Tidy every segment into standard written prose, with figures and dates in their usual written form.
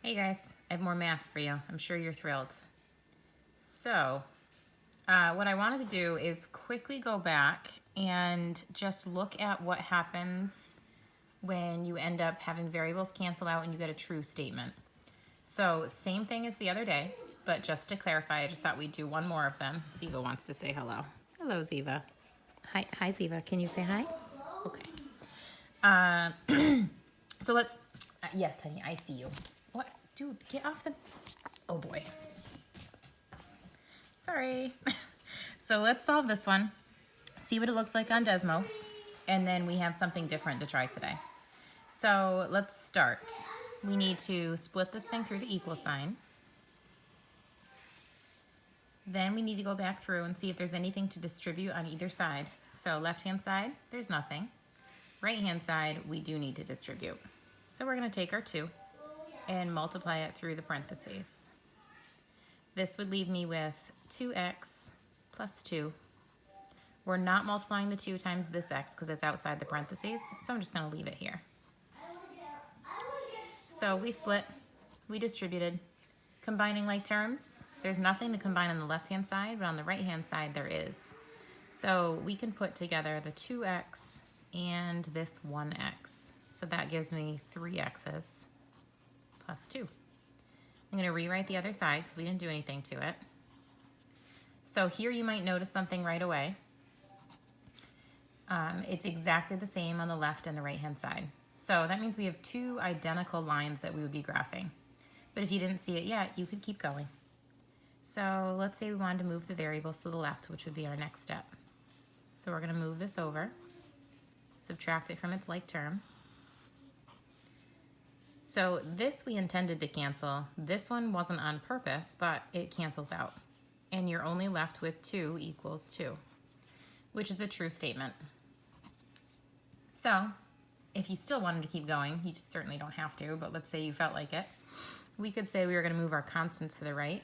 Hey guys, I have more math for you. I'm sure you're thrilled. So, what I wanted to do is quickly go back and just look at what happens when you end up having variables cancel out and you get a true statement. So, same thing as the other day, but just to clarify, I just thought we'd do one more of them. Ziva wants to say hello. Hello, Ziva. Hi, Ziva. Can you say hi? Okay. So let's, yes, honey, I see you. What? Dude, get off the, oh boy. Sorry. So let's solve this one. See what it looks like on Desmos. And then we have something different to try today. So let's start. We need to split this thing through the equal sign. Then we need to go back through and see if there's anything to distribute on either side. So left-hand side, there's nothing. Right-hand side, we do need to distribute. So we're going to take our 2 and multiply it through the parentheses. This would leave me with 2x plus 2. We're not multiplying the 2 times this x because it's outside the parentheses, so I'm just going to leave it here. So we split, we distributed. Combining like terms, there's nothing to combine on the left-hand side, but on the right-hand side there is. So we can put together the 2x and this 1x. So that gives me 3x's plus 2. I'm going to rewrite the other side because we didn't do anything to it. So here you might notice something right away. It's exactly the same on the left and the right-hand side. So that means we have 2 identical lines that we would be graphing. But if you didn't see it yet, you could keep going. So let's say we wanted to move the variables to the left, which would be our next step. So we're going to move this over, subtract it from its like term. So this we intended to cancel. This one wasn't on purpose, but it cancels out. And you're only left with 2 equals 2, which is a true statement. So if you still wanted to keep going, you just certainly don't have to, but let's say you felt like it. We could say we were going to move our constants to the right.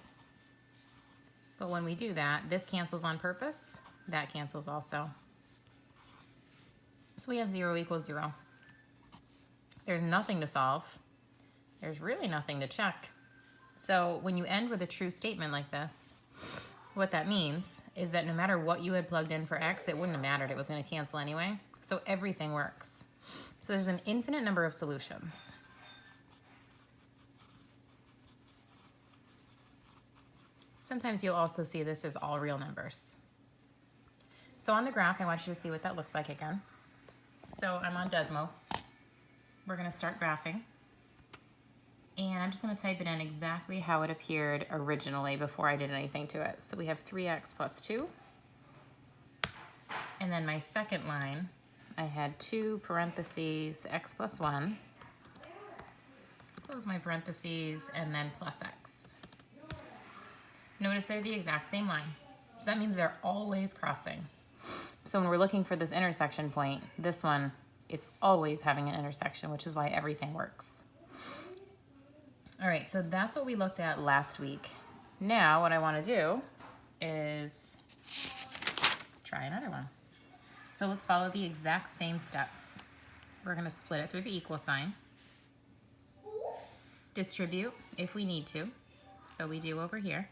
But when we do that, this cancels on purpose. That cancels also. So we have 0 equals 0. There's nothing to solve. There's really nothing to check. So when you end with a true statement like this, what that means is that no matter what you had plugged in for x, it wouldn't have mattered. It was going to cancel anyway. So everything works. So there's an infinite number of solutions. Sometimes you'll also see this as all real numbers. So on the graph, I want you to see what that looks like again. So I'm on Desmos. We're going to start graphing. And I'm just going to type it in exactly how it appeared originally before I did anything to it. So we have 3x plus 2. And then my second line, I had 2 parentheses x plus 1. Close my parentheses, and then plus x. Notice they're the exact same line. So that means they're always crossing. So when we're looking for this intersection point, this one, it's always having an intersection, which is why everything works. All right, so that's what we looked at last week. Now what I want to do is try another one. So let's follow the exact same steps. We're going to split it through the equal sign. Distribute if we need to. So we do over here.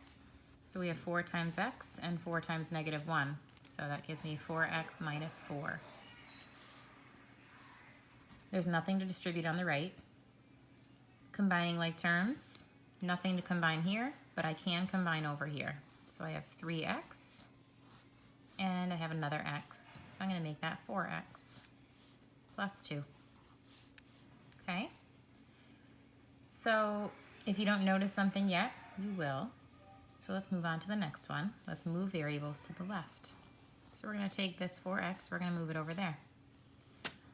So we have 4 times x and 4 times negative 1. So that gives me 4x minus 4. There's nothing to distribute on the right. Combining like terms, nothing to combine here, but I can combine over here. So I have 3x and I have another x. So I'm going to make that 4x plus 2. Okay? So if you don't notice something yet, you will. So let's move on to the next one. Let's move variables to the left. So we're going to take this 4x, we're going to move it over there.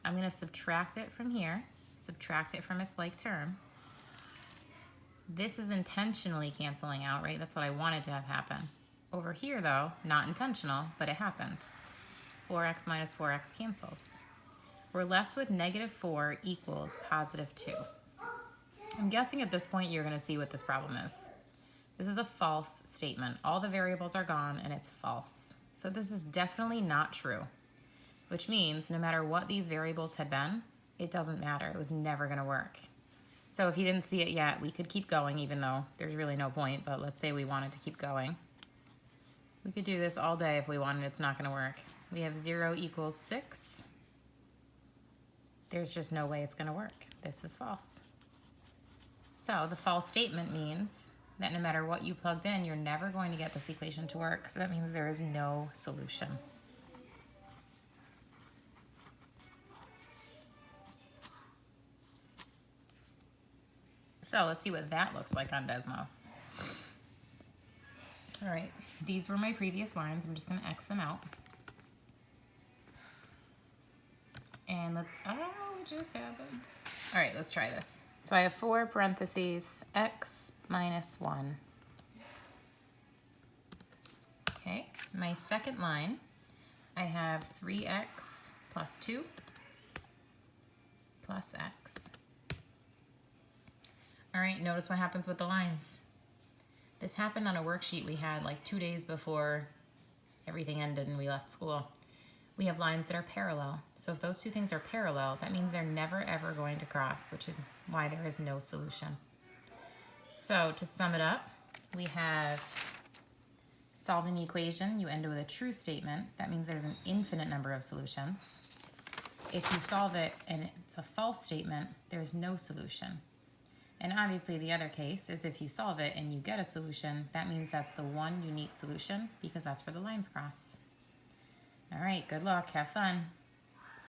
I'm going to subtract it from here, subtract it from its like term. This is intentionally canceling out, right? That's what I wanted to have happen. Over here though, not intentional, but it happened. 4x minus 4x cancels. We're left with negative 4 equals positive 2. I'm guessing at this point you're going to see what this problem is. This is a false statement. All the variables are gone and it's false. So this is definitely not true, which means no matter what these variables had been, it doesn't matter. It was never going to work. So if you didn't see it yet, we could keep going even though there's really no point, but let's say we wanted to keep going. We could do this all day if we wanted. It's not going to work. We have 0 equals 6. There's just no way it's going to work. This is false. So the false statement means that no matter what you plugged in, you're never going to get this equation to work. So that means there is no solution. So let's see what that looks like on Desmos. All right, these were my previous lines. I'm just gonna X them out. And let's, oh, it just happened. All right, let's try this. So I have 4 parentheses, x minus 1. Okay, my second line, I have 3x plus 2 plus x. All right, notice what happens with the lines. This happened on a worksheet we had like 2 days before everything ended and we left school. We have lines that are parallel. So if those two things are parallel, that means they're never ever going to cross, which is why there is no solution. So to sum it up, we have solving the equation, you end with a true statement. That means there's an infinite number of solutions. If you solve it and it's a false statement, there's no solution. And obviously the other case is if you solve it and you get a solution, that means that's the one unique solution because that's where the lines cross. All right, good luck, have fun.